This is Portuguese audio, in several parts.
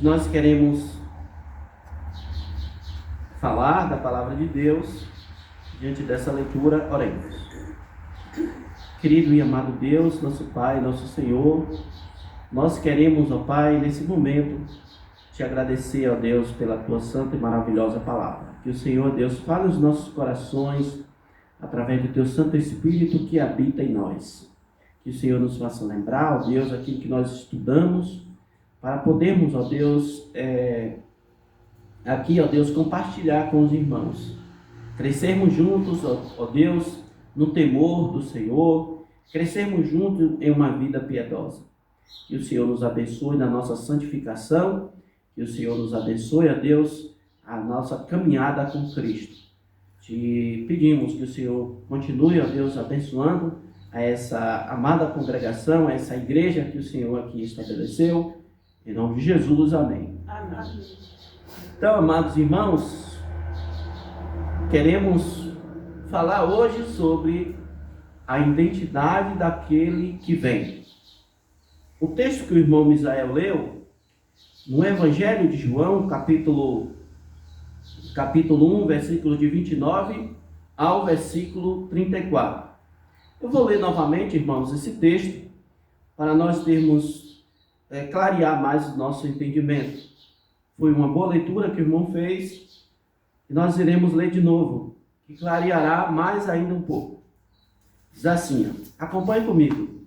nós queremos falar da palavra de Deus diante dessa leitura. Oremos. Querido e amado Deus, nosso Pai, nosso Senhor, nós queremos, ó Pai, nesse momento, te agradecer, ó Deus, pela tua santa e maravilhosa palavra. Que o Senhor, Deus, fale os nossos corações através do teu Santo Espírito que habita em nós. Que o Senhor nos faça lembrar, ó Deus, aquilo que nós estudamos, para podermos, ó Deus, aqui, ó Deus, compartilhar com os irmãos. Crescermos juntos, ó Deus, no temor do Senhor, crescermos juntos em uma vida piedosa. Que o Senhor nos abençoe na nossa santificação, que o Senhor nos abençoe, ó Deus, a nossa caminhada com Cristo. Te pedimos que o Senhor continue, ó Deus, abençoando a essa amada congregação, a essa igreja que o Senhor aqui estabeleceu. Em nome de Jesus, amém. Amém. Então, amados irmãos, queremos falar hoje sobre a identidade daquele que vem. O texto que o irmão Misael leu, no Evangelho de João, capítulo 1, versículo de 29 ao versículo 34. Eu vou ler novamente, irmãos, esse texto, para nós termos, clarear mais o nosso entendimento. Foi uma boa leitura que o irmão fez, e nós iremos ler de novo, que clareará mais ainda um pouco. Diz assim, acompanhe comigo.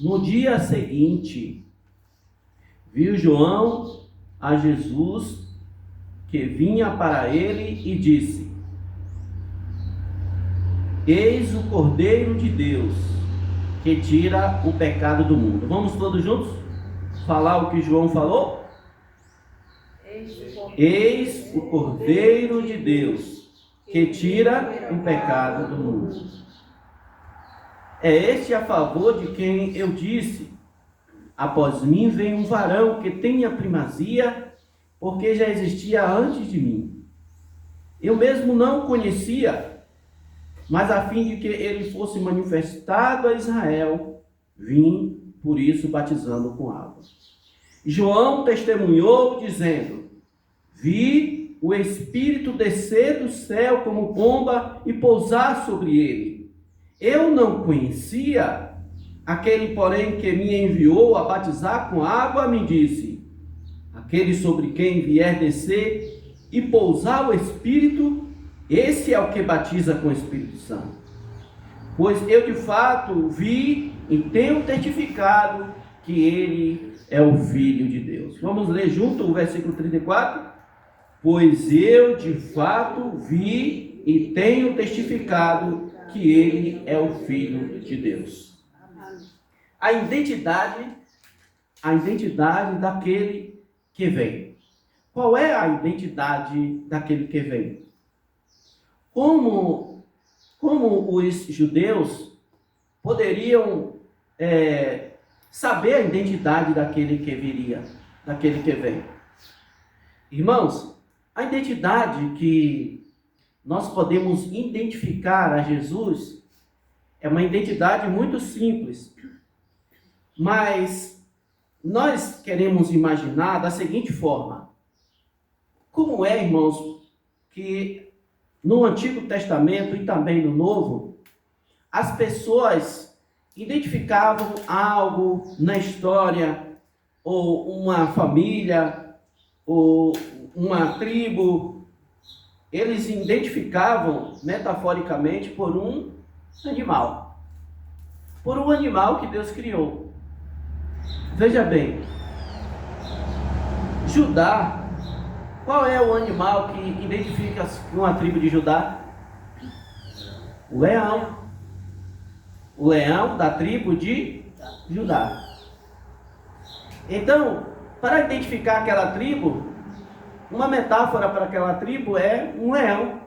No dia seguinte, viu João a Jesus que vinha para ele e disse: Eis o Cordeiro de Deus que tira o pecado do mundo. Vamos todos juntos falar o que João falou? Eis o Cordeiro de Deus que tira o pecado do mundo. É este a favor de quem eu disse: após mim vem um varão que tem a primazia, porque já existia antes de mim. Eu mesmo não o conhecia, mas a fim de que ele fosse manifestado a Israel, vim por isso batizando com água. João testemunhou dizendo: vi o Espírito descer do céu como pomba e pousar sobre ele. Eu não conhecia, aquele, porém, que me enviou a batizar com água, me disse: aquele sobre quem vier descer e pousar o Espírito, esse é o que batiza com o Espírito Santo. Pois eu de fato vi e tenho testificado que ele é o Filho de Deus. Vamos ler junto o versículo 34? Pois eu de fato vi e tenho testificado que ele é o Filho de Deus. A identidade daquele que vem. Qual é a identidade daquele que vem? Como os judeus poderiam saber a identidade daquele que viria, daquele que vem? Irmãos, a identidade que nós podemos identificar a Jesus é uma identidade muito simples, mas nós queremos imaginar da seguinte forma: como é, irmãos, que no Antigo Testamento e também no Novo, as pessoas identificavam algo na história, ou uma família, ou uma tribo. Eles identificavam metaforicamente por um animal que Deus criou. Veja bem, Judá, qual é o animal que identifica uma tribo de Judá? O leão. O leão da tribo de Judá. Então, para identificar aquela tribo, uma metáfora para aquela tribo é um leão,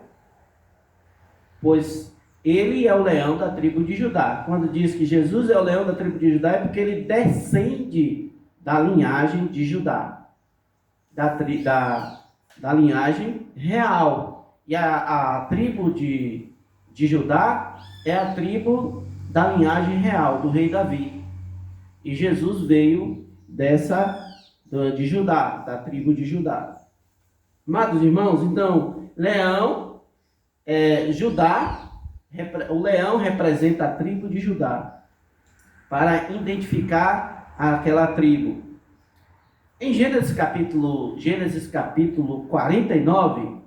pois ele é o leão da tribo de Judá. Quando diz que Jesus é o leão da tribo de Judá, é porque ele descende da linhagem de Judá, da linhagem real. E a tribo de Judá é a tribo da linhagem real, do rei Davi. E Jesus veio de Judá, da tribo de Judá. Amados irmãos, então, leão, o leão representa a tribo de Judá, para identificar aquela tribo. Em Gênesis capítulo 49,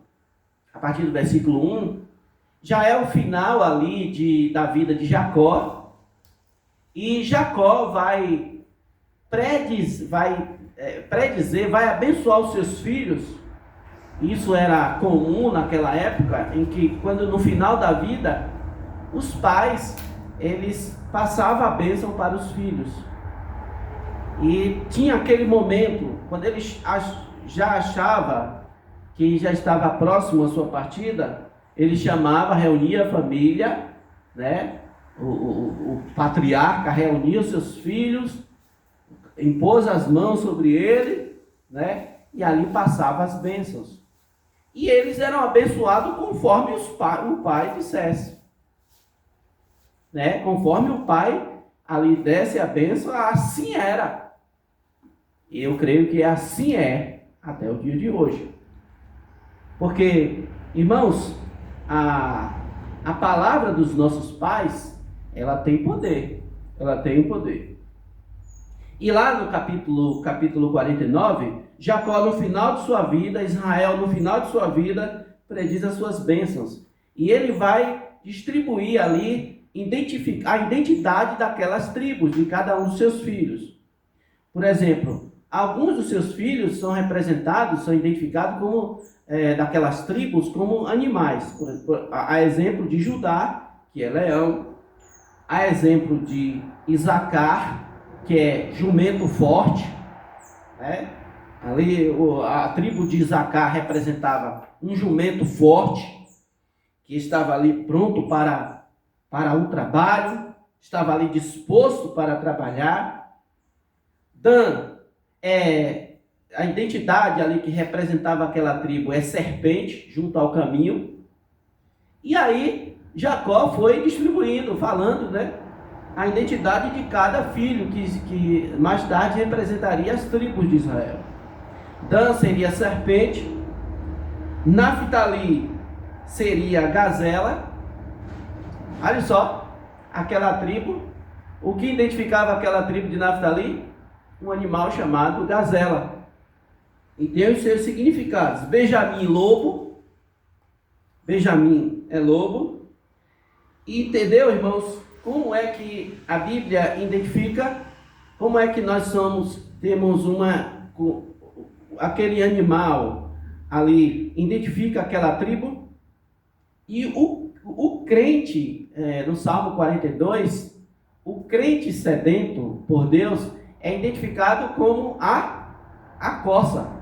a partir do versículo 1, já é o final ali da vida de Jacó, e Jacó vai abençoar os seus filhos. Isso era comum naquela época, em que quando no final da vida, os pais, eles passavam a bênção para os filhos. E tinha aquele momento, quando ele já achava que já estava próximo à sua partida, ele chamava, reunia a família, né? O patriarca reunia os seus filhos, impôs as mãos sobre ele, né? E ali passava as bênçãos. E eles eram abençoados conforme o pai dissesse, né? Conforme o pai ali desse a bênção, assim era. E eu creio que assim é até o dia de hoje. Porque, irmãos, a palavra dos nossos pais, ela tem poder. Ela tem o poder. E lá no capítulo 49, Jacó no final de sua vida, Israel no final de sua vida, prediz as suas bênçãos. E ele vai distribuir ali, a identidade daquelas tribos, de cada um dos seus filhos. Por exemplo, alguns dos seus filhos são identificados como, daquelas tribos, como animais. A exemplo de Judá, que é leão. A exemplo de Isacar, que é jumento forte, né? Ali a tribo de Isacar representava um jumento forte, que estava ali pronto para o trabalho, estava ali disposto para trabalhar. Dan, a identidade ali que representava aquela tribo é serpente, junto ao caminho. E aí Jacó foi distribuindo, falando, né, a identidade de cada filho, que mais tarde representaria as tribos de Israel. Dan seria serpente, Naftali seria gazela. Olha só, aquela tribo, o que identificava aquela tribo de Naftali? Um animal chamado gazela. E tem os seus significados. Benjamim, lobo. Benjamim é lobo. E entendeu, irmãos, como é que a Bíblia identifica? Como é que nós temos aquele animal ali, identifica aquela tribo? E o crente, no Salmo 42, o crente sedento por Deus é identificado como a coça.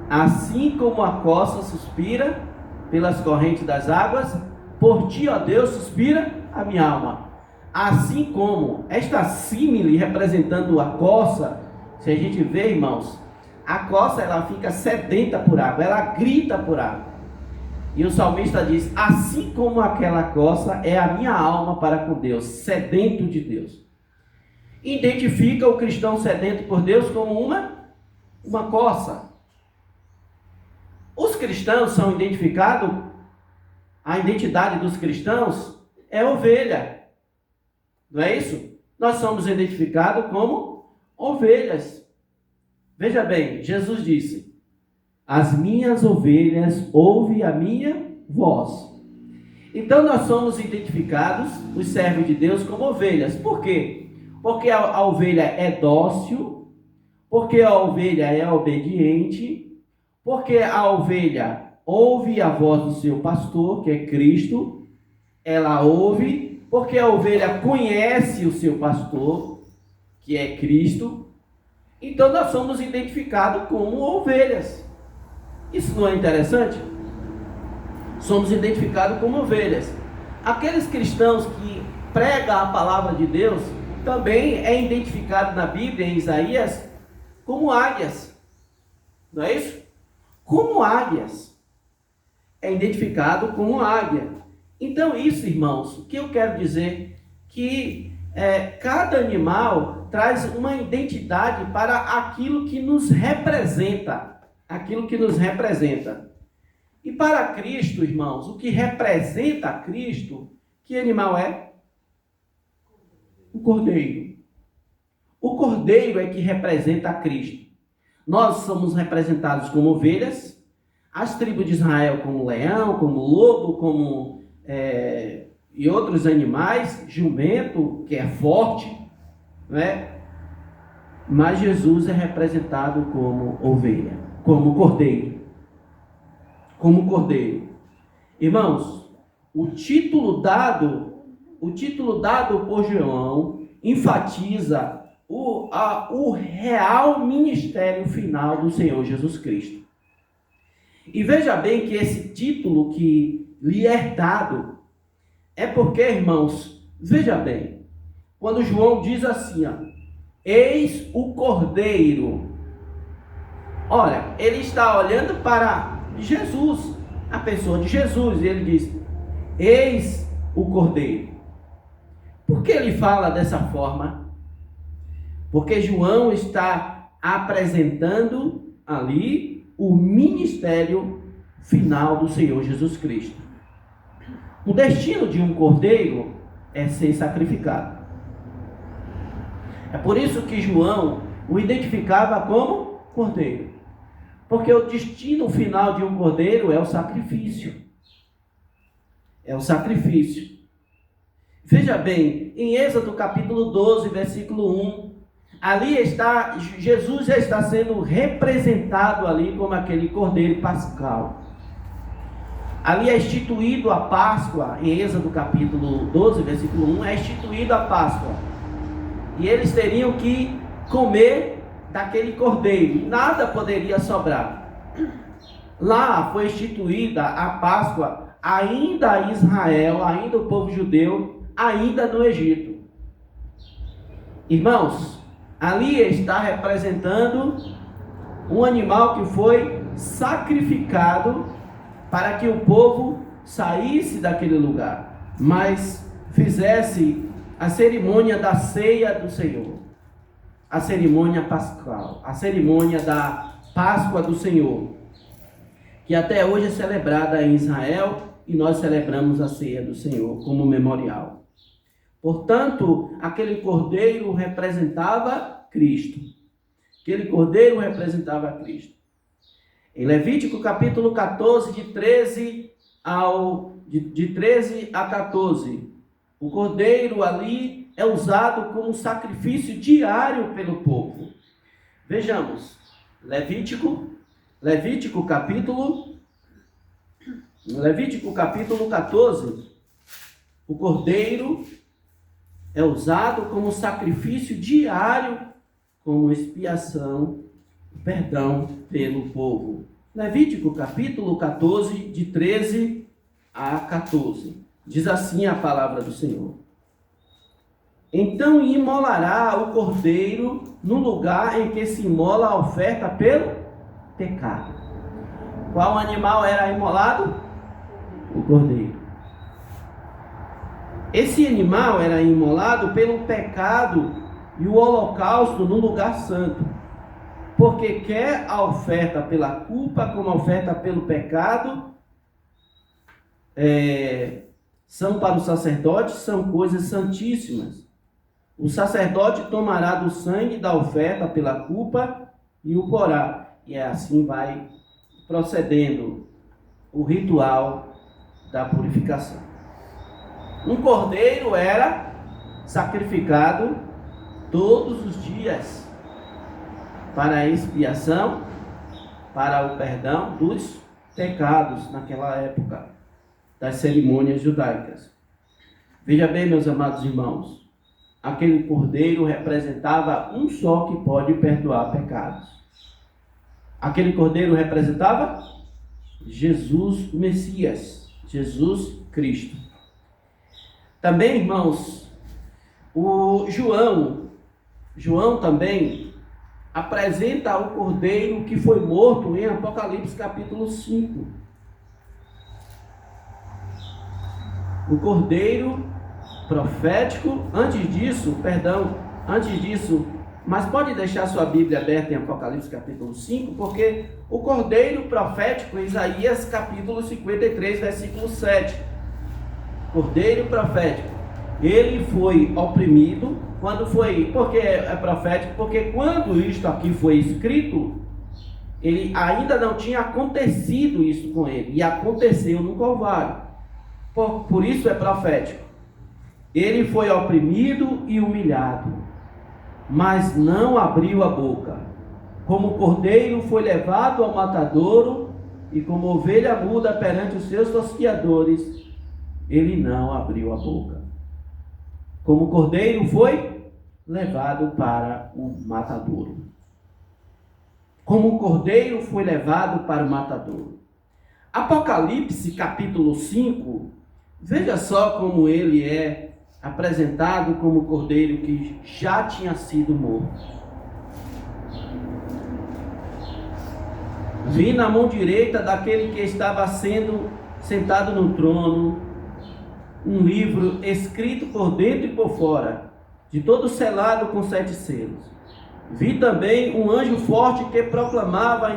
Assim como a coça suspira pelas correntes das águas, por ti, ó Deus, suspira a minha alma. Assim como esta símile representando a coça, se a gente vê, irmãos, a coça, ela fica sedenta por água, ela grita por água. E o salmista diz: assim como aquela coça é a minha alma para com Deus, sedento de Deus. Identifica o cristão sedento por Deus como uma coça. Os cristãos são identificados, a identidade dos cristãos é ovelha. Não é isso? Nós somos identificados como ovelhas. Veja bem, Jesus disse: as minhas ovelhas ouvem a minha voz. Então nós somos identificados, os servos de Deus, como ovelhas. Por quê? Porque a ovelha é dócil, porque a ovelha é obediente, porque a ovelha ouve a voz do seu pastor, que é Cristo. Ela ouve, porque a ovelha conhece o seu pastor, que é Cristo. Então nós somos identificados como ovelhas. Isso não é interessante? Somos identificados como ovelhas. Aqueles cristãos que pregam a palavra de Deus também é identificado na Bíblia, em Isaías, como águias. Não é isso? Como águias. É identificado como águia. Então isso, irmãos, o que eu quero dizer? Que cada animal traz uma identidade para aquilo que nos representa. Aquilo que nos representa. E para Cristo, irmãos, o que representa Cristo, que animal é? O cordeiro. O cordeiro é que representa Cristo. Nós somos representados como ovelhas, as tribos de Israel como leão, como lobo, como e outros animais, jumento, que é forte, né? Mas Jesus é representado como ovelha, como cordeiro. Como cordeiro. Irmãos, o título dado por João enfatiza o real ministério final do Senhor Jesus Cristo. E veja bem que esse título que lhe é dado é porque, irmãos, veja bem, quando João diz assim, eis o Cordeiro. Olha, ele está olhando para Jesus, a pessoa de Jesus, e ele diz, eis o Cordeiro. Por que ele fala dessa forma? Porque João está apresentando ali o ministério final do Senhor Jesus Cristo. O destino de um cordeiro é ser sacrificado. É por isso que João o identificava como cordeiro. Porque o destino final de um cordeiro é o sacrifício. É o sacrifício. Veja bem, em Êxodo capítulo 12, versículo 1, ali está, Jesus já está sendo representado ali como aquele cordeiro pascal. Ali é instituído a Páscoa, em Êxodo capítulo 12, versículo 1, é instituído a Páscoa. E eles teriam que comer daquele cordeiro, e nada poderia sobrar. Lá foi instituída a Páscoa, ainda Israel, ainda o povo judeu, ainda no Egito. Irmãos, ali está representando um animal que foi sacrificado para que o povo saísse daquele lugar, mas fizesse a cerimônia da ceia do Senhor, a cerimônia pascal, a cerimônia da Páscoa do Senhor, que até hoje é celebrada em Israel, e nós celebramos a ceia do Senhor como memorial. Portanto, aquele cordeiro representava Cristo. Aquele cordeiro representava Cristo. Em Levítico capítulo 14, de 13 a 14, o cordeiro ali é usado como sacrifício diário pelo povo. Vejamos, Levítico capítulo 14, o cordeiro é usado como sacrifício diário, como expiação, perdão pelo povo. Levítico capítulo 14, de 13 a 14. Diz assim a palavra do Senhor. Então imolará o cordeiro no lugar em que se imola a oferta pelo pecado. Qual animal era imolado? O cordeiro. Esse animal era imolado pelo pecado e o holocausto no lugar santo. Porque quer a oferta pela culpa como a oferta pelo pecado, são para o sacerdote, são coisas santíssimas. O sacerdote tomará do sangue da oferta pela culpa e o porá. E assim vai procedendo o ritual da purificação. Um cordeiro era sacrificado todos os dias para a expiação, para o perdão dos pecados naquela época das cerimônias judaicas. Veja bem, meus amados irmãos, aquele cordeiro representava um só que pode perdoar pecados. Aquele cordeiro representava Jesus, o Messias, Jesus Cristo. Também, irmãos, o João também apresenta o cordeiro que foi morto em Apocalipse capítulo 5. O cordeiro profético, antes disso, Antes disso, mas pode deixar sua Bíblia aberta em Apocalipse capítulo 5, porque o cordeiro profético, Isaías capítulo 53, versículo 7. Cordeiro profético. Ele foi oprimido, porque é profético, porque quando isto aqui foi escrito, ele ainda não tinha acontecido isso com ele, e aconteceu no Calvário. Por isso é profético. Ele foi oprimido e humilhado, mas não abriu a boca. Como cordeiro foi levado ao matadouro, e como ovelha muda perante os seus tosquiadores, ele não abriu a boca. Como cordeiro foi levado para o matadouro. Como cordeiro foi levado para o matadouro. Apocalipse capítulo 5, veja só como ele é apresentado como cordeiro que já tinha sido morto. Vi na mão direita daquele que estava sentado no trono um livro escrito por dentro e por fora, de todo selado com 7 selos. Vi também um anjo forte que proclamava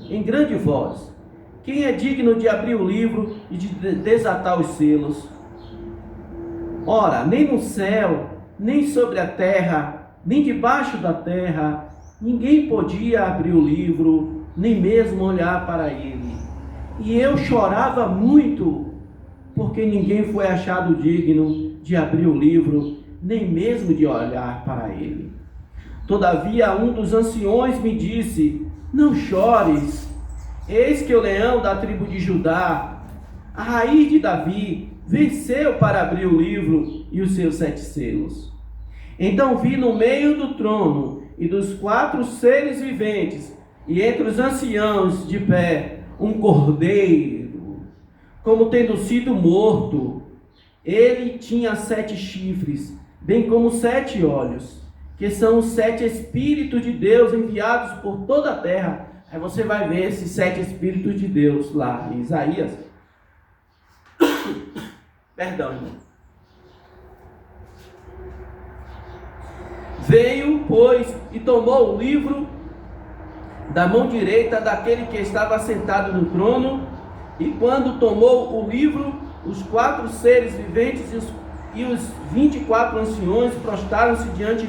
em grande voz: quem é digno de abrir o livro e de desatar os selos? Ora, nem no céu, nem sobre a terra, nem debaixo da terra, ninguém podia abrir o livro, nem mesmo olhar para ele. E eu chorava muito, porque ninguém foi achado digno de abrir o livro, nem mesmo de olhar para ele. Todavia um dos anciões me disse: não chores, eis que o leão da tribo de Judá, a raiz de Davi, venceu para abrir o livro e os seus 7 selos. Então vi no meio do trono e dos 4 seres viventes, e entre os anciãos de pé, um cordeiro, como tendo sido morto. Ele tinha 7 chifres, bem como 7 olhos, que são os 7 Espíritos de Deus enviados por toda a terra. Aí você vai ver esses 7 Espíritos de Deus lá em Isaías. Perdão, irmão. Veio, pois, e tomou o livro da mão direita daquele que estava sentado no trono, e quando tomou o livro, os 4 seres viventes e os 24 anciões prostaram-se diante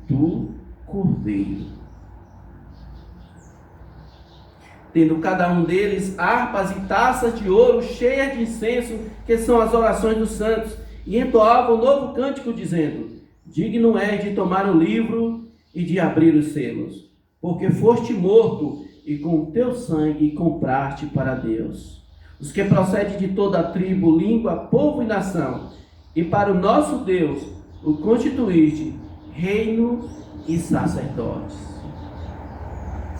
do cordeiro, tendo cada um deles harpas e taças de ouro cheias de incenso, que são as orações dos santos, e entoavam um novo cântico, dizendo: digno és de tomar o livro e de abrir os selos, porque foste morto, e com o teu sangue compraste para Deus os que procedem de toda a tribo, língua, povo e nação, e para o nosso Deus o constituíste reino e sacerdotes.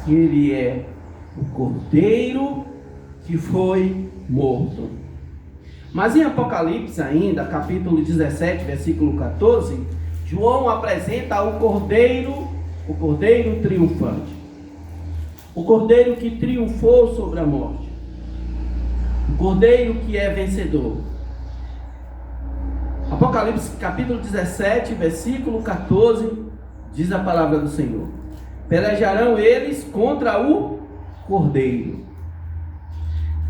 Ele é o cordeiro que foi morto. Mas em Apocalipse ainda, capítulo 17, versículo 14, João apresenta o cordeiro triunfante. O cordeiro que triunfou sobre a morte. O cordeiro que é vencedor. Apocalipse capítulo 17, versículo 14, diz a palavra do Senhor: pelejarão eles contra o cordeiro.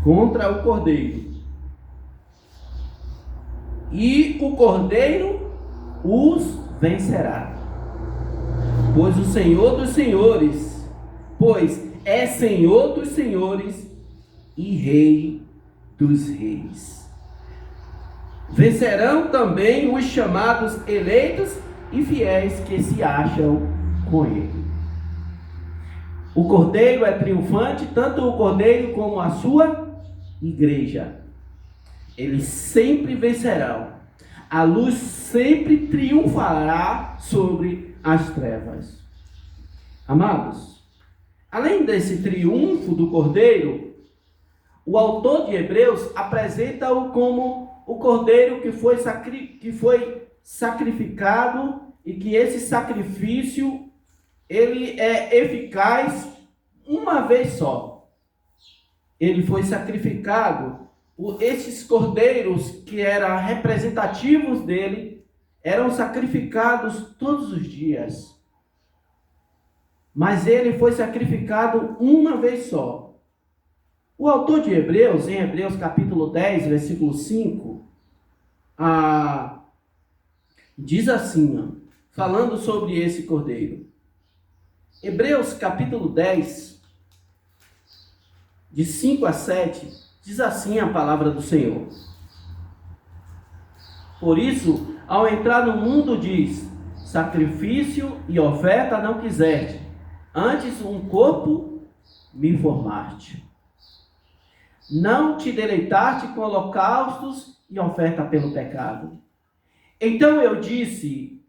Contra o cordeiro. E o cordeiro os vencerá. Pois o Senhor dos senhores, é Senhor dos senhores e Rei dos reis. Vencerão também os chamados eleitos e fiéis que se acham com ele. O cordeiro é triunfante, tanto o cordeiro como a sua igreja. Eles sempre vencerão. A luz sempre triunfará sobre as trevas. Amados, além desse triunfo do cordeiro, o autor de Hebreus apresenta-o como o cordeiro que foi sacrificado, e que esse sacrifício ele é eficaz uma vez só. Ele foi sacrificado. Esses cordeiros que eram representativos dele eram sacrificados todos os dias. Mas ele foi sacrificado uma vez só. O autor de Hebreus, em Hebreus capítulo 10, versículo 5, diz assim, falando sobre esse cordeiro. Hebreus capítulo 10, de 5 a 7, diz assim a palavra do Senhor. Por isso, ao entrar no mundo diz, sacrifício e oferta não quiseste, antes um corpo me formaste. Não te deleitaste com holocaustos e oferta pelo pecado. Então eu disse,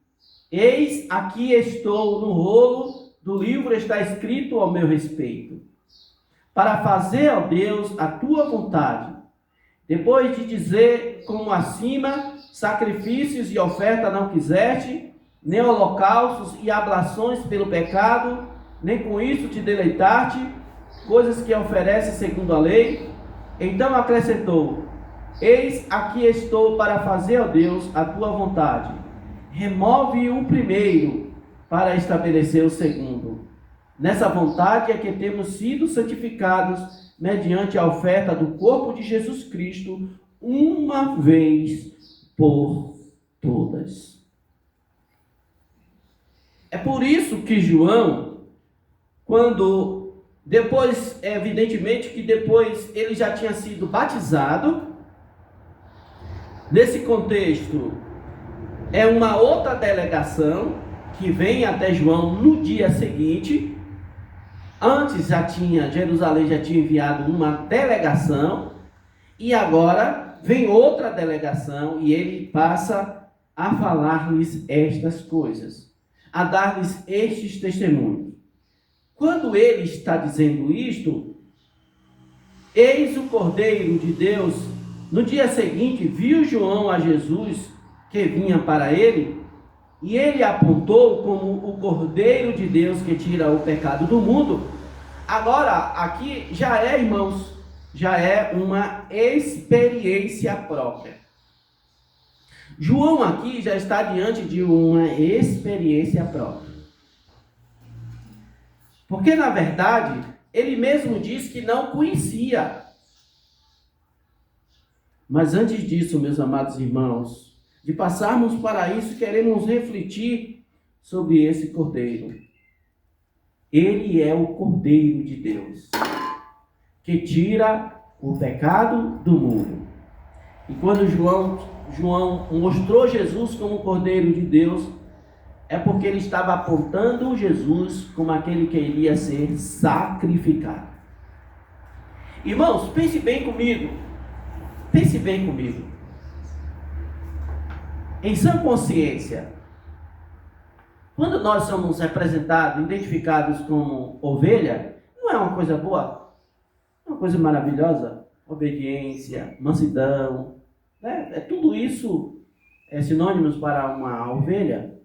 eis aqui estou, no rolo do livro está escrito ao meu respeito, para fazer, ó Deus, a tua vontade. Depois de dizer, como acima, sacrifícios e oferta não quiseste, nem holocaustos e ablações pelo pecado, nem com isso te deleitaste, coisas que oferece segundo a lei. Então acrescentou, eis aqui estou para fazer, ó Deus, a tua vontade. Remove o primeiro para estabelecer o segundo. Nessa vontade é que temos sido santificados mediante a oferta do corpo de Jesus Cristo, uma vez por todas. É por isso que João, depois ele já tinha sido batizado. Nesse contexto, é uma outra delegação que vem até João no dia seguinte. Antes Jerusalém já tinha enviado uma delegação, e agora vem outra delegação, e ele passa a falar-lhes estas coisas, a dar-lhes estes testemunhos. Quando ele está dizendo isto, eis o Cordeiro de Deus. No dia seguinte, viu João a Jesus que vinha para ele, e ele apontou como o Cordeiro de Deus que tira o pecado do mundo. Agora, aqui já é, irmãos, já é uma experiência própria. João aqui já está diante de uma experiência própria. Porque, na verdade, ele mesmo diz que não conhecia. Mas antes disso, meus amados irmãos, de passarmos para isso, queremos refletir sobre esse Cordeiro. Ele é o Cordeiro de Deus, que tira o pecado do mundo. E quando João mostrou Jesus como Cordeiro de Deus, é porque ele estava apontando Jesus como aquele que iria ser sacrificado. Irmãos, pense bem comigo. Pense bem comigo. Em sã consciência, quando nós somos representados, identificados como ovelha, não é uma coisa boa? É uma coisa maravilhosa? Obediência, mansidão, né? Tudo isso é sinônimos para uma ovelha.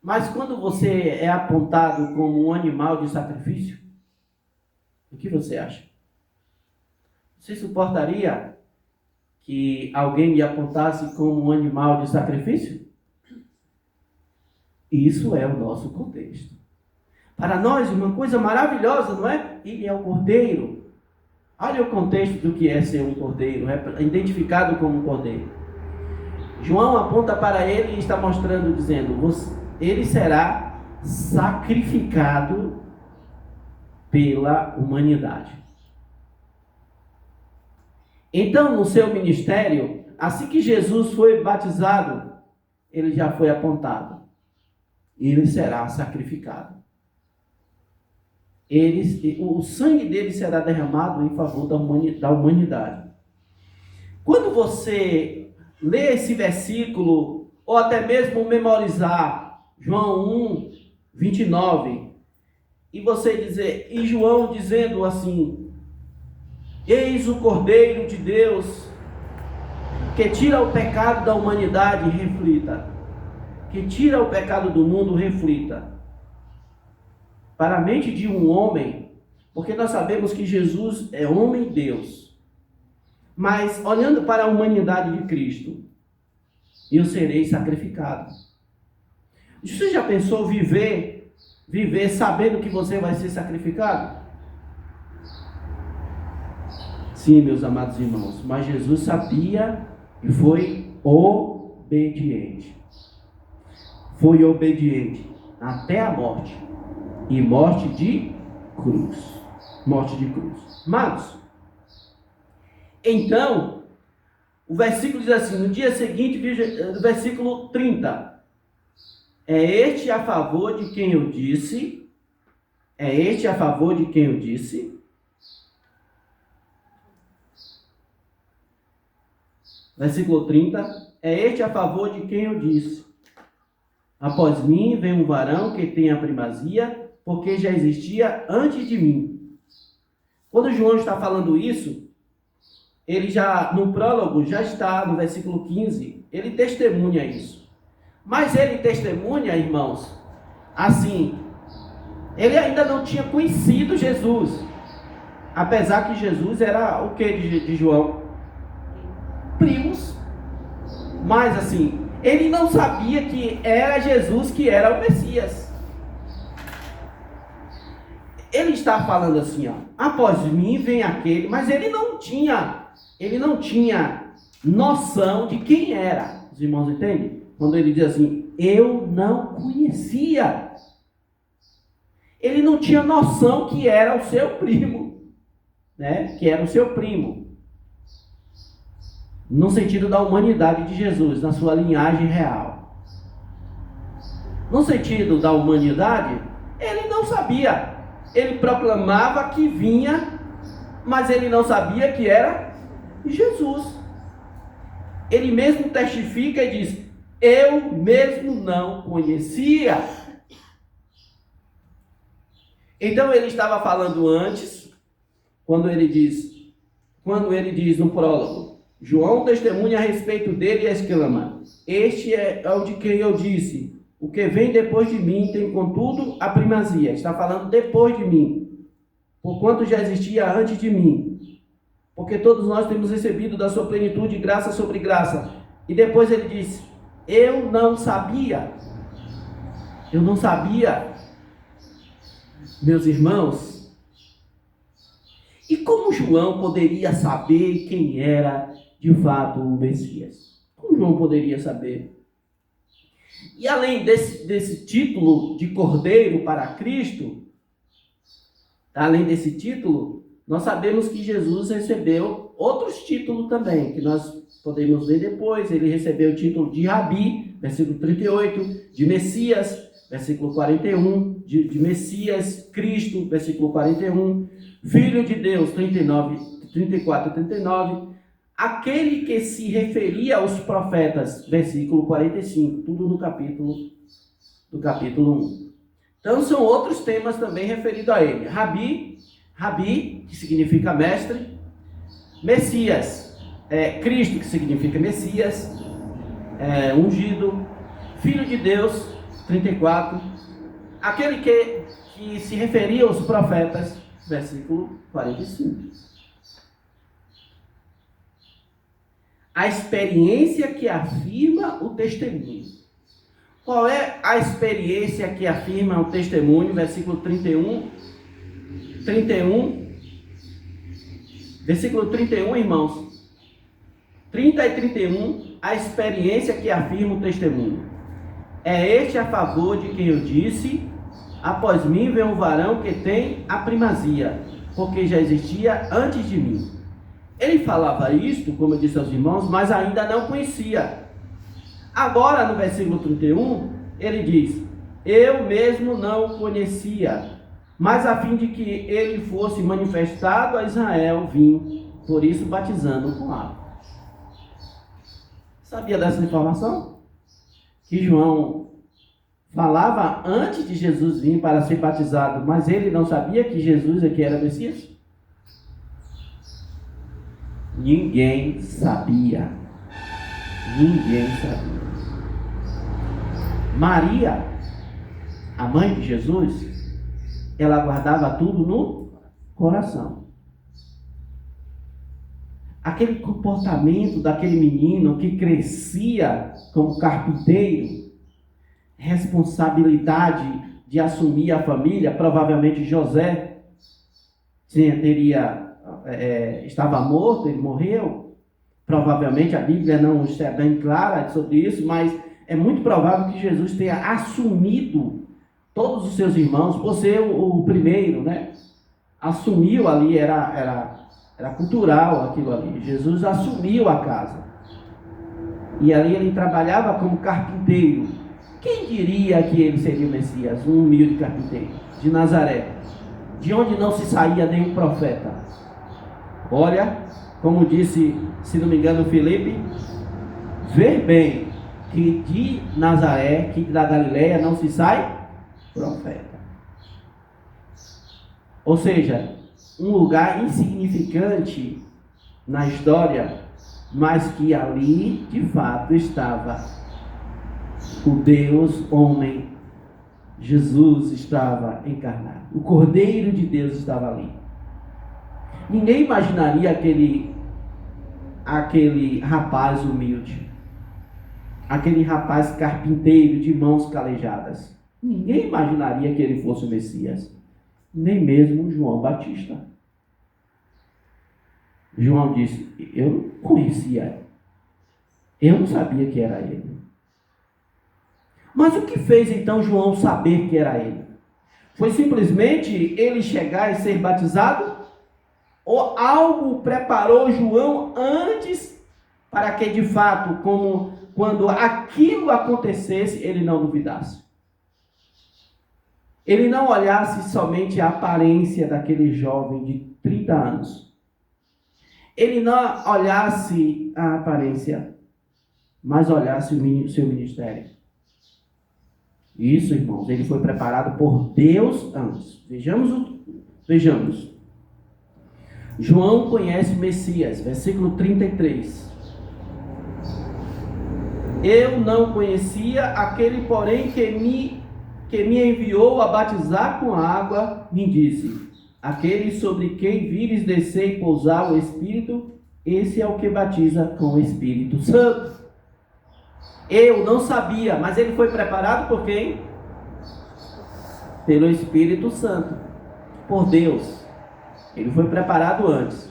Mas quando você é apontado como um animal de sacrifício, o que você acha? Você suportaria que alguém lhe apontasse como um animal de sacrifício? Isso é o nosso contexto. Para nós, uma coisa maravilhosa, não é? Ele é o Cordeiro. Olha o contexto do que é ser um cordeiro, identificado como um cordeiro. João aponta para ele e está mostrando, dizendo, ele será sacrificado pela humanidade. Então, no seu ministério, assim que Jesus foi batizado, ele já foi apontado. Ele será sacrificado. O sangue dele será derramado em favor da humanidade. Quando você lê esse versículo, ou até mesmo memorizar João 1, 29, e João dizendo assim, eis o Cordeiro de Deus, que tira o pecado da humanidade, reflita. Que tira o pecado do mundo, reflita. Para a mente de um homem, Porque nós sabemos que Jesus é homem e Deus. Mas, olhando para a humanidade de Cristo, eu serei sacrificado. Você já pensou viver sabendo que você vai ser sacrificado? Sim, meus amados irmãos, mas Jesus sabia e foi obediente. Foi obediente até a morte. E morte de cruz. Morte de cruz. Amados, então, o versículo diz assim, no dia seguinte, no versículo 30, é este a favor de quem eu disse, versículo 30, é este a favor de quem eu disse, após mim vem um varão que tem a primazia, porque já existia antes de mim. Quando João está falando isso, ele já, no prólogo, já está no versículo 15, ele testemunha isso. Mas ele testemunha, irmãos, assim, ele ainda não tinha conhecido Jesus, apesar que Jesus era o que de João? Primos. Mas assim, ele não sabia que era Jesus que era o Messias. Ele está falando assim, ó, após mim vem aquele, mas ele não tinha noção de quem era. Os irmãos entendem? Quando ele diz assim, eu não conhecia. Ele não tinha noção que era o seu primo, né? Que era o seu primo. No sentido da humanidade de Jesus, na sua linhagem real. No sentido da humanidade, ele não sabia. Ele proclamava que vinha, mas ele não sabia que era Jesus. Ele mesmo testifica e diz, eu mesmo não conhecia. Então ele estava falando antes, quando ele diz no prólogo, João testemunha a respeito dele e exclama, este é o de quem eu disse, o que vem depois de mim tem contudo a primazia. Está falando depois de mim, porquanto já existia antes de mim. Porque todos nós temos recebido da sua plenitude graça sobre graça. E depois ele disse, eu não sabia. Eu não sabia. Meus irmãos, e como João poderia saber quem era de fato o Messias? Como João poderia saber? E além desse título de Cordeiro para Cristo, além desse título, nós sabemos que Jesus recebeu outros títulos também, que nós podemos ver depois. Ele recebeu o título de Rabi, versículo 38, de Messias, versículo 41, de Messias, Cristo, versículo 41, Filho de Deus, 34 e 39, aquele que se referia aos profetas, versículo 45, tudo no capítulo 1. Então são outros temas também referidos a ele. Rabi, que significa mestre, Messias, Cristo, que significa Messias, ungido, Filho de Deus, 34, aquele que se referia aos profetas, versículo 45. A experiência que afirma o testemunho. Qual é a experiência que afirma o testemunho? Versículo 31, versículo 31, irmãos. 30 e 31, a experiência que afirma o testemunho. É este a favor de quem eu disse, após mim vem um varão que tem a primazia, porque já existia antes de mim. Ele falava isto, como eu disse aos irmãos, mas ainda não conhecia. Agora, no versículo 31, ele diz, eu mesmo não conhecia, mas a fim de que ele fosse manifestado a Israel, vim, por isso batizando com água. Sabia dessa informação? Que João falava antes de Jesus vir para ser batizado, mas ele não sabia que Jesus aqui era Messias? Ninguém sabia. Maria, a mãe de Jesus, ela guardava tudo no coração. Aquele comportamento daquele menino que crescia como carpinteiro, responsabilidade de assumir a família, provavelmente José estava morto, ele morreu. Provavelmente a Bíblia não está bem clara sobre isso, mas é muito provável que Jesus tenha assumido todos os seus irmãos, por ser o primeiro, né? Assumiu ali, era cultural aquilo ali. Jesus assumiu a casa. E ali ele trabalhava como carpinteiro. Quem diria que ele seria o Messias? Um humilde carpinteiro de Nazaré, de onde não se saía nenhum profeta. Olha, como disse, se não me engano, Filipe, ver bem que de Nazaré, que da Galileia, não se sai profeta. Ou seja, um lugar insignificante na história, mas que ali, de fato, estava o Deus homem. Jesus estava encarnado. O Cordeiro de Deus estava ali. Ninguém imaginaria aquele rapaz humilde, aquele rapaz carpinteiro de mãos calejadas. Ninguém imaginaria que ele fosse o Messias. Nem mesmo João Batista. João disse, eu não conhecia, eu não sabia que era ele. Mas o que fez então João saber que era ele? Foi simplesmente ele chegar e ser batizado? Ou algo preparou João antes para que de fato, como quando aquilo acontecesse, ele não duvidasse? Ele não olhasse somente a aparência daquele jovem de 30 anos. Ele não olhasse a aparência, mas olhasse o seu ministério. Isso, irmãos, ele foi preparado por Deus antes. Vejamos. João conhece o Messias, versículo 33. Eu não conhecia aquele, porém, que me enviou a batizar com água, me disse, aquele sobre quem vires descer e pousar o Espírito, esse é o que batiza com o Espírito Santo. Eu não sabia, mas ele foi preparado por quem? Pelo Espírito Santo, por Deus. Ele foi preparado antes.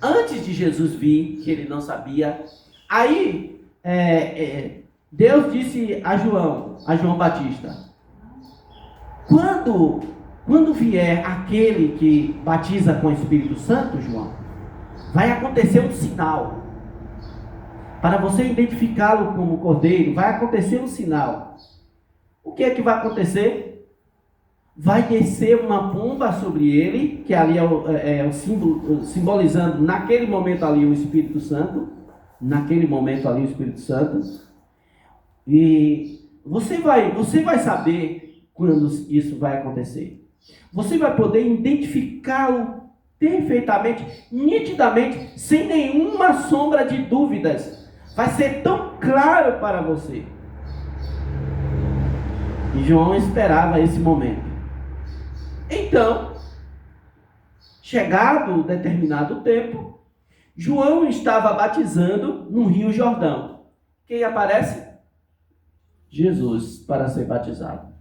Antes de Jesus vir, que ele não sabia. Aí, Deus disse a João Batista, quando vier aquele que batiza com o Espírito Santo, João, vai acontecer um sinal. Para você identificá-lo como cordeiro, vai acontecer um sinal. O que é que vai acontecer? Vai descer uma pomba sobre ele, que ali é o símbolo, simbolizando naquele momento ali o Espírito Santo. Naquele momento ali o Espírito Santo. E você vai saber quando isso vai acontecer. Você vai poder identificá-lo perfeitamente, nitidamente, sem nenhuma sombra de dúvidas. Vai ser tão claro para você. E João esperava esse momento. Então, chegado determinado tempo, João estava batizando no Rio Jordão. Quem aparece? Jesus, para ser batizado.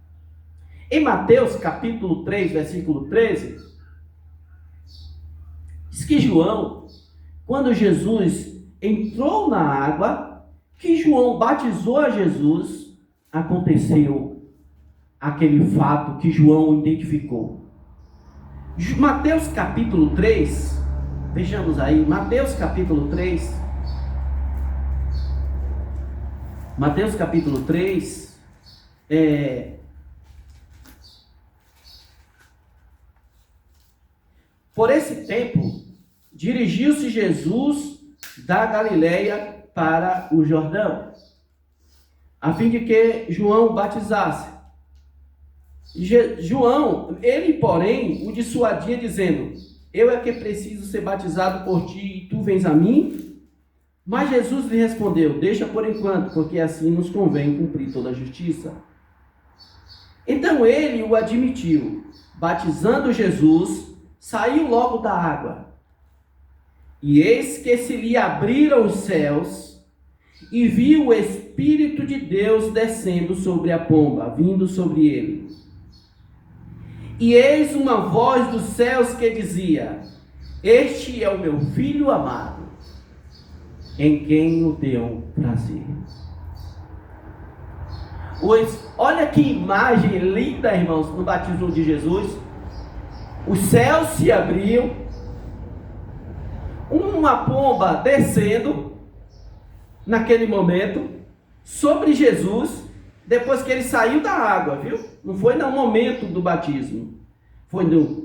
Em Mateus capítulo 3, versículo 13, diz que João, quando Jesus entrou na água, que João batizou a Jesus, aconteceu aquele fato que João identificou. Mateus capítulo 3, vejamos aí, Mateus capítulo 3. Mateus capítulo 3, por esse tempo, dirigiu-se Jesus da Galileia para o Jordão, a fim de que João o batizasse. João, ele, porém, o dissuadia, dizendo, eu é que preciso ser batizado por ti, e tu vens a mim? Mas Jesus lhe respondeu, deixa por enquanto, porque assim nos convém cumprir toda a justiça. Então ele o admitiu, batizando Jesus, saiu logo da água. E eis que se lhe abriram os céus, e viu o Espírito de Deus descendo sobre a pomba, vindo sobre ele. E eis uma voz dos céus que dizia: Este é o meu Filho amado, em quem eu tenho prazer. Pois, olha que imagem linda, irmãos, no batismo de Jesus. Os céus se abriam, uma pomba descendo, naquele momento, sobre Jesus, depois que ele saiu da água, viu? Não foi no momento do batismo.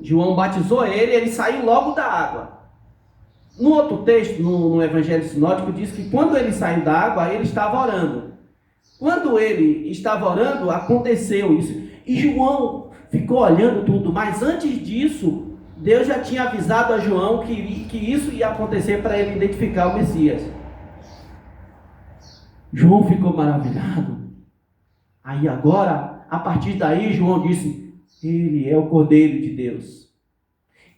João batizou ele saiu logo da água. No outro texto, no Evangelho Sinótico, diz que quando ele saiu da água, ele estava orando. Quando ele estava orando, aconteceu isso. E João ficou olhando tudo, mas antes disso, Deus já tinha avisado a João que isso ia acontecer para ele identificar o Messias. João ficou maravilhado. Aí agora, a partir daí, João disse: Ele é o Cordeiro de Deus.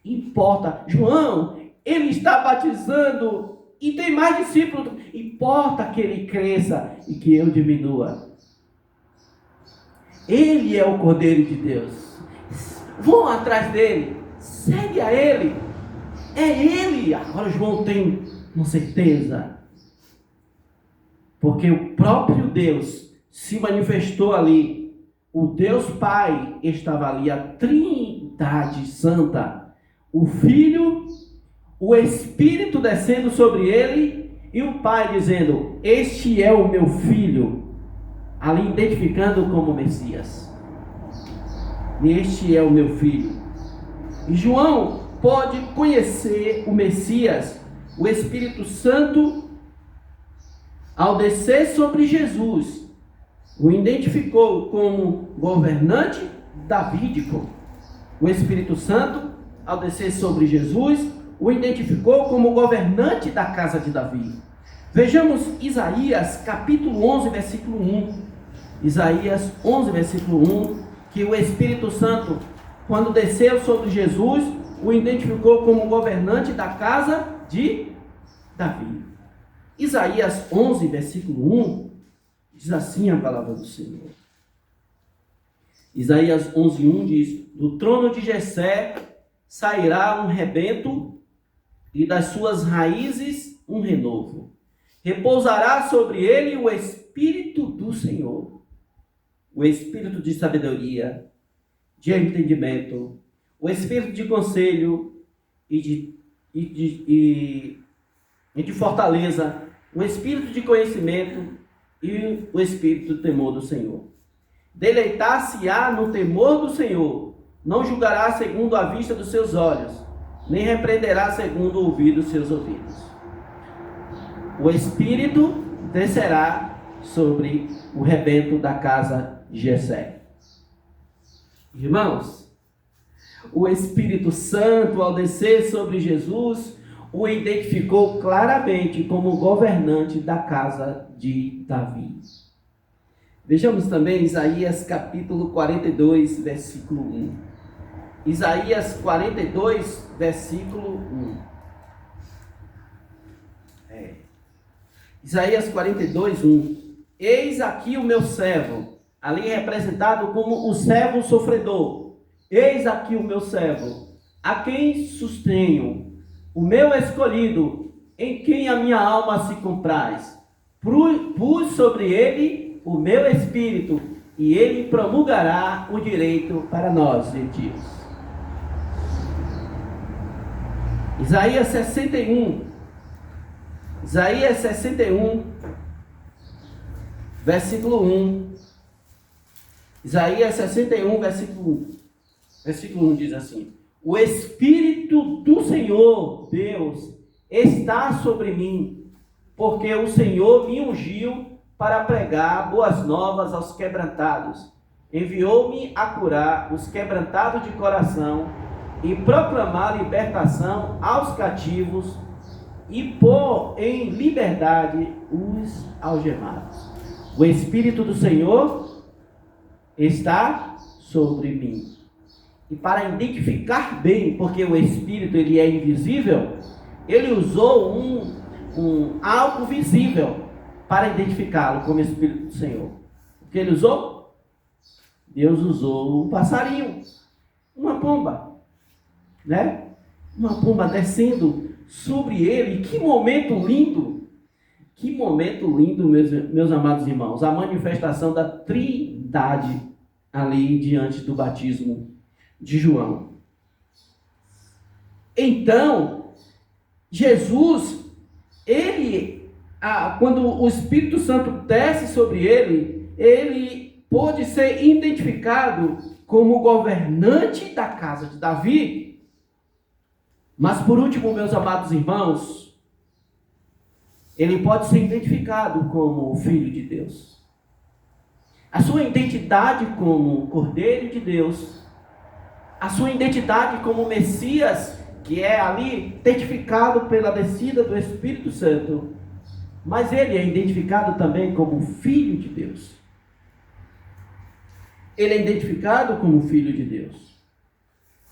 Importa, João, ele está batizando e tem mais discípulos. Importa que ele cresça e que eu diminua. Ele é o Cordeiro de Deus. Vão atrás dele. Segue a ele. É ele. Agora João tem uma certeza. Porque o próprio Deus se manifestou ali. O Deus Pai estava ali. A Trindade Santa. O Filho, o Espírito descendo sobre ele. E o Pai dizendo: Este é o meu Filho. Ali identificando como Messias. Este é o meu Filho. E João pode conhecer o Messias, o Espírito Santo, ao descer sobre Jesus, o identificou como governante davídico. O Espírito Santo, ao descer sobre Jesus, o identificou como governante da casa de Davi. Vejamos Isaías capítulo 11, versículo 1. Isaías 11, versículo 1, que o Espírito Santo, quando desceu sobre Jesus, o identificou como governante da casa de Davi. Isaías 11, versículo 1, diz assim a palavra do Senhor. Isaías 11, 1 diz: Do trono de Jessé sairá um rebento, e das suas raízes um renovo. Repousará sobre ele o Espírito do Senhor, o Espírito de sabedoria, de entendimento, o Espírito de conselho e de fortaleza, o Espírito de conhecimento e o Espírito do temor do Senhor. Deleitar-se-á no temor do Senhor, não julgará segundo a vista dos seus olhos, nem repreenderá segundo o ouvido dos seus ouvidos. O Espírito descerá sobre o rebento da casa de Jessé. Irmãos, o Espírito Santo, ao descer sobre Jesus, o identificou claramente como governante da casa de Davi. Vejamos também Isaías capítulo 42, versículo 1. Isaías 42, versículo 1. Isaías 42, 1. Eis aqui o meu servo, ali representado como o servo sofredor. Eis aqui o meu servo, a quem sustenho, o meu escolhido, em quem a minha alma se compraz. Pus sobre ele o meu espírito, e ele promulgará o direito para nós, gentios. Isaías 61. Isaías 61, versículo 1. Isaías 61, versículo 1. Versículo 1 diz assim: O Espírito do Senhor, Deus, está sobre mim, porque o Senhor me ungiu para pregar boas novas aos quebrantados. Enviou-me a curar os quebrantados de coração e proclamar libertação aos cativos e pôr em liberdade os algemados. O Espírito do Senhor está sobre mim. e para identificar bem, porque o Espírito ele é invisível, ele usou algo visível para identificá-lo como Espírito do Senhor. O que ele usou? Deus usou um passarinho, uma pomba, né? Uma pomba descendo sobre ele. Que momento lindo! Que momento lindo, meus amados irmãos. A manifestação da Trindade ali diante do batismo de João. Então, Jesus, quando o Espírito Santo desce sobre ele pôde ser identificado como governante da casa de Davi. Mas por último, meus amados irmãos, ele pode ser identificado como Filho de Deus. A sua identidade como Cordeiro de Deus, a sua identidade como Messias, que é ali identificado pela descida do Espírito Santo, mas ele é identificado também como Filho de Deus. Ele é identificado como Filho de Deus.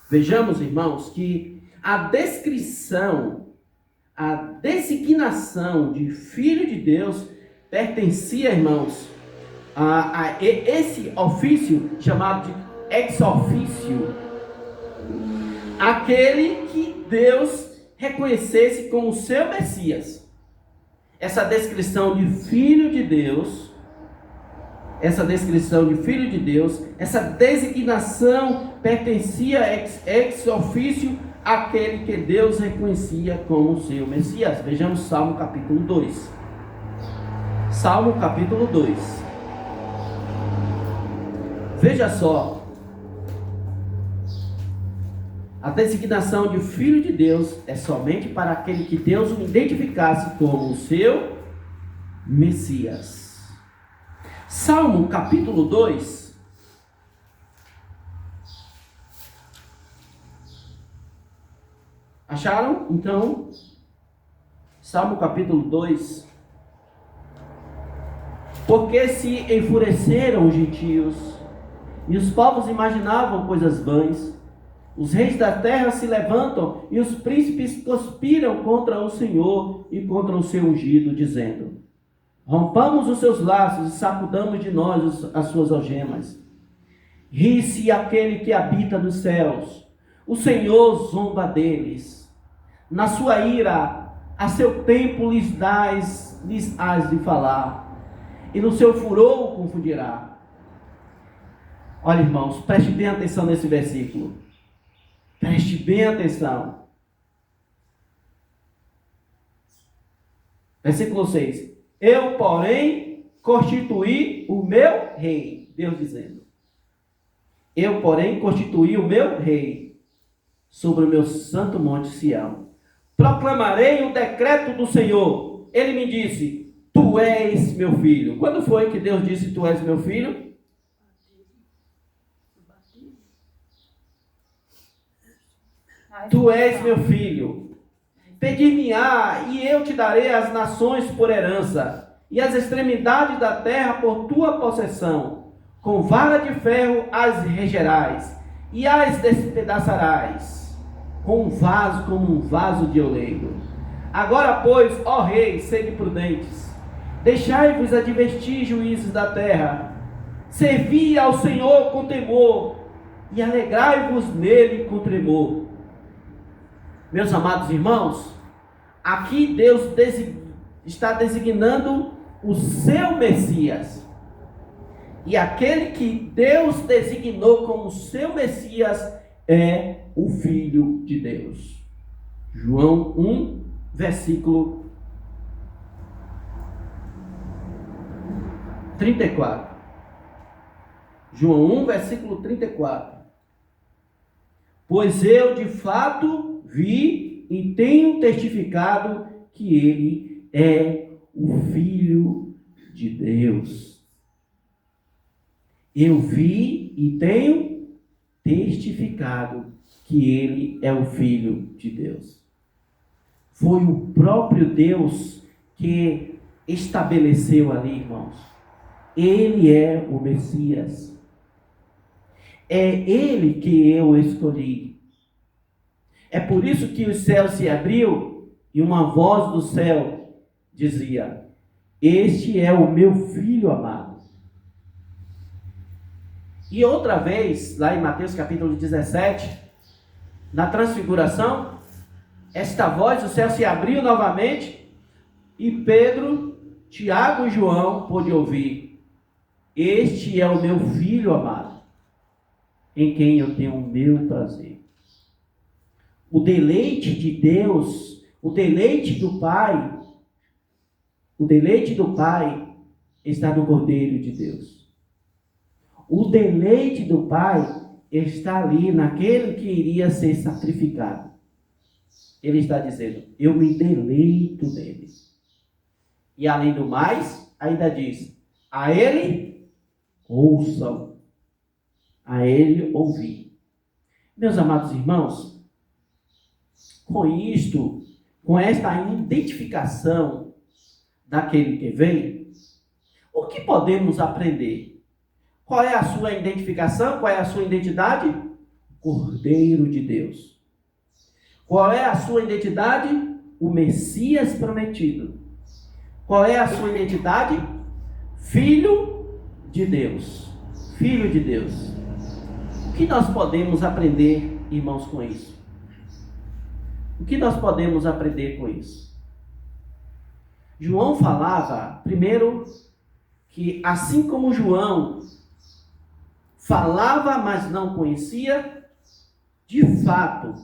Vejamos, irmãos, que a descrição, a designação de Filho de Deus pertencia, irmãos, a esse ofício chamado de ex-ofício, aquele que Deus reconhecesse como seu Messias. Essa descrição de Filho de Deus, essa designação pertencia ex-ofício àquele que Deus reconhecia como seu Messias. Vejamos Salmo capítulo 2. Salmo capítulo 2. Veja só, a designação de Filho de Deus é somente para aquele que Deus o identificasse como o seu Messias. Salmo capítulo 2. Acharam? Então, Salmo capítulo 2. Porque se enfureceram os gentios, e os povos imaginavam coisas vãs, os reis da terra se levantam, e os príncipes conspiram contra o Senhor e contra o seu ungido, dizendo: rompamos os seus laços e sacudamos de nós as suas algemas. Ri-se aquele que habita nos céus, o Senhor zomba deles. Na sua ira, a seu tempo lhes hás de falar, e no seu furor o confundirá. Olha, irmãos, preste bem atenção nesse versículo. Preste bem atenção. Versículo 6. Eu, porém, constituí o meu rei. Deus dizendo. Eu, porém, constituí o meu rei sobre o meu santo monte Sião. Proclamarei o decreto do Senhor. Ele me disse: tu és meu filho. Quando foi que Deus disse: tu és meu filho? Tu és meu filho. Pedi-me-á, e eu te darei as nações por herança, e as extremidades da terra por tua possessão. Com vara de ferro as regerás, e as despedaçarás, como um vaso de oleiro. Agora, pois, ó rei, sede prudentes, deixai-vos advertir juízes da terra, servi ao Senhor com temor, e alegrai-vos nele com tremor. Meus amados irmãos, aqui Deus está designando o seu Messias. E aquele que Deus designou como seu Messias é o Filho de Deus. João 1, versículo 34. João 1, versículo 34. Pois eu de fato vi e tenho testificado que ele é o Filho de Deus. Eu vi e tenho testificado que ele é o Filho de Deus. Foi o próprio Deus que estabeleceu ali, irmãos. Ele é o Messias. É Ele que eu escolhi. É por isso que o céu se abriu e uma voz do céu dizia: este é o meu filho amado. E outra vez, lá em Mateus capítulo 17, na transfiguração, esta voz do céu se abriu novamente e Pedro, Tiago e João pôde ouvir: este é o meu filho amado, em quem eu tenho o meu prazer. O deleite de Deus, o deleite do Pai está no Cordeiro de Deus. O deleite do Pai está ali naquele que iria ser sacrificado. Ele está dizendo: eu me deleito nele. E além do mais, ainda diz: a ele ouçam, a ele ouvir. Meus amados irmãos, com isto, com esta identificação daquele que vem, o que podemos aprender? Qual é a sua identificação? Qual é a sua identidade? Cordeiro de Deus. Qual é a sua identidade? O Messias prometido. Qual é a sua identidade? Filho de Deus. Filho de Deus. O que nós podemos aprender, irmãos, com isso? O que nós podemos aprender com isso? João falava, primeiro, que assim como João falava, mas não conhecia, de fato,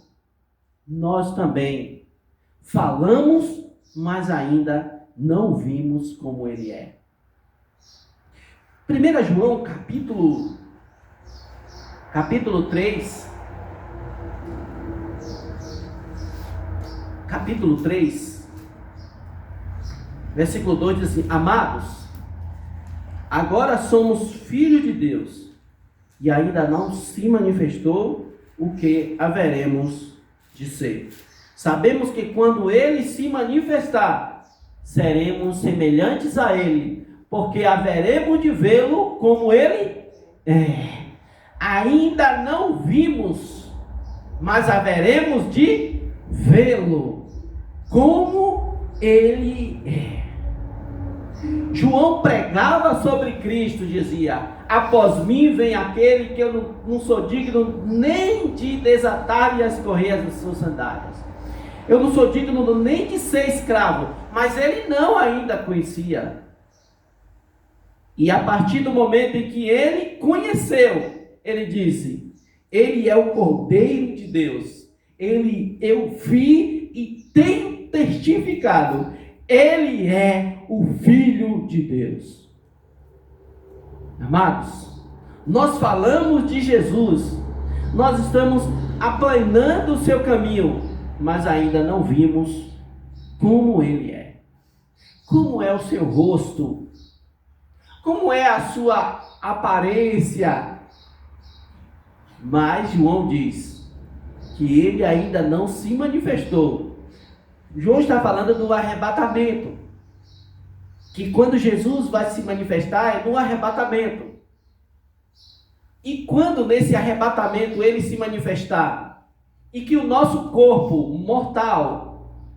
nós também falamos, mas ainda não vimos como ele é. 1 João, capítulo 3, versículo 2 diz assim: amados, agora somos filhos de Deus, e ainda não se manifestou o que haveremos de ser. Sabemos que quando ele se manifestar, seremos semelhantes a ele, porque haveremos de vê-lo como ele é. Ainda não vimos, mas haveremos de vê-lo como ele é. João pregava sobre Cristo, dizia: após mim vem aquele que eu não sou digno nem de desatar e as correias das suas sandálias. Eu não sou digno nem de ser escravo, mas ele não ainda conhecia. E a partir do momento em que ele conheceu, ele disse: ele é o Cordeiro de Deus. Eu vi e tenho testificado. Ele é o Filho de Deus. Amados, nós falamos de Jesus, nós estamos aplanando o seu caminho, mas ainda não vimos como ele é. Como é o seu rosto? Como é a sua aparência? Mas João diz que ele ainda não se manifestou. João está falando do arrebatamento, que quando Jesus vai se manifestar é no arrebatamento. E quando nesse arrebatamento ele se manifestar, e que o nosso corpo mortal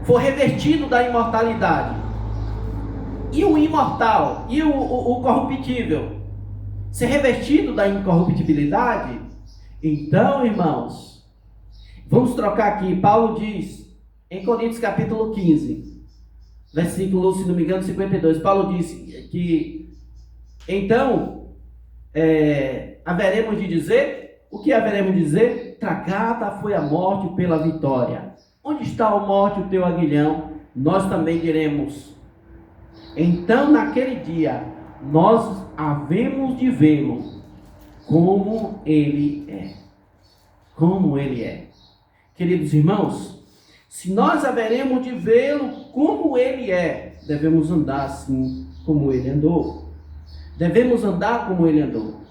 for revestido da imortalidade, e o imortal, e o corruptível ser revestido da incorruptibilidade, então, irmãos, vamos trocar aqui. Paulo diz, em Coríntios capítulo 15, versículo, se não me engano, 52, Paulo diz que, então, haveremos de dizer, o que haveremos de dizer? Tragada foi a morte pela vitória. Onde está a morte, o teu aguilhão? Nós também diremos, então, naquele dia, nós havemos de vê-lo como ele é. Como ele é. Queridos irmãos, se nós haveremos de vê-lo como ele é, devemos andar assim como ele andou. Devemos andar como ele andou.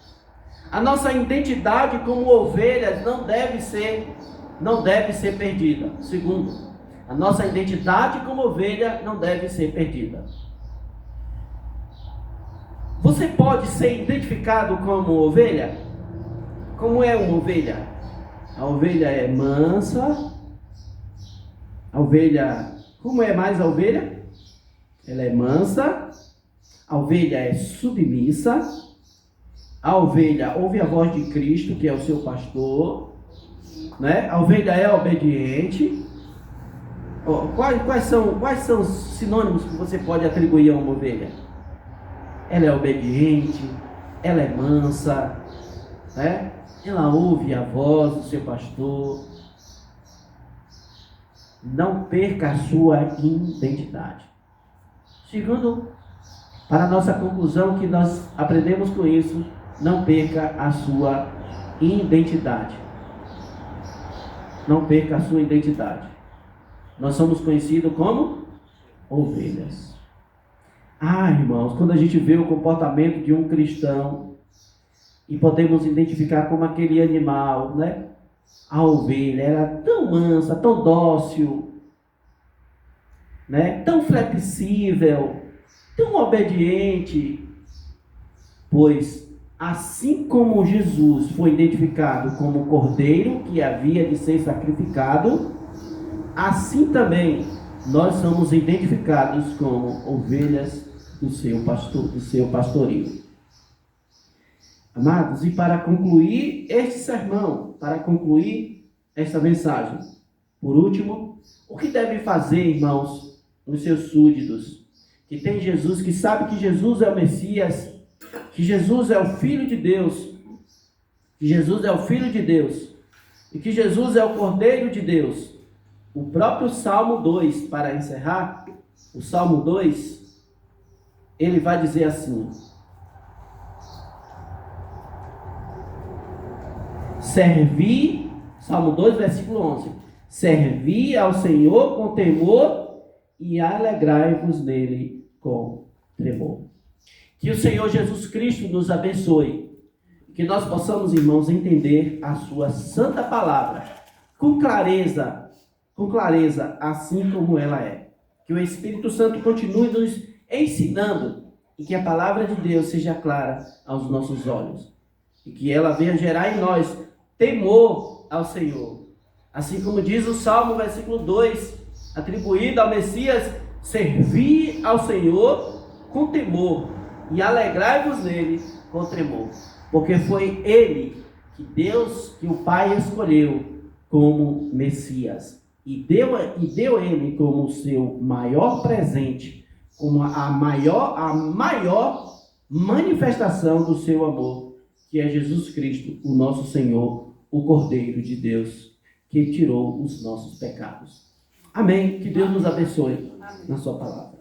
A nossa identidade como ovelhas não deve ser perdida. Segundo, a nossa identidade como ovelha não deve ser perdida. Você pode ser identificado como ovelha? Como é uma ovelha? A ovelha é mansa. A ovelha, como é mais a ovelha? Ela é mansa. A ovelha é submissa. A ovelha ouve a voz de Cristo, que é o seu pastor, né? A ovelha é obediente. Quais são os sinônimos que você pode atribuir a uma ovelha? Ela é obediente, ela é mansa, né? Ela ouve a voz do seu pastor. Não perca a sua identidade. Segundo, para a nossa conclusão que nós aprendemos com isso, não perca a sua identidade. Não perca a sua identidade. Nós somos conhecidos como ovelhas. Irmãos, quando a gente vê o comportamento de um cristão e podemos identificar como aquele animal, né? A ovelha era tão mansa, tão dócil, né? Tão flexível, tão obediente, pois assim como Jesus foi identificado como cordeiro que havia de ser sacrificado, assim também nós somos identificados como ovelhas do seu pastorio. Amados, e para concluir este sermão, para concluir esta mensagem, por último, o que devem fazer, irmãos, os seus súditos, que tem Jesus, que sabe que Jesus é o Messias, que Jesus é o Filho de Deus, que Jesus é o Filho de Deus, e que Jesus é o Cordeiro de Deus. O próprio Salmo 2, para encerrar, o Salmo 2, ele vai dizer assim: servi, Salmo 2, versículo 11, servi ao Senhor com temor e alegrai-vos nele com tremor. Que o Senhor Jesus Cristo nos abençoe, que nós possamos, irmãos, entender a sua santa palavra com clareza, assim como ela é. Que o Espírito Santo continue nos ensinando e que a palavra de Deus seja clara aos nossos olhos e que ela venha gerar em nós temor ao Senhor. Assim como diz o Salmo, versículo 2, atribuído ao Messias: servi ao Senhor com temor e alegrai-vos nele com tremor. Porque foi ele que Deus, que o Pai escolheu como Messias. E deu ele como seu maior presente, como a maior manifestação do seu amor, que é Jesus Cristo, o nosso Senhor, o Cordeiro de Deus, que tirou os nossos pecados. Amém. Que Deus nos abençoe na sua palavra.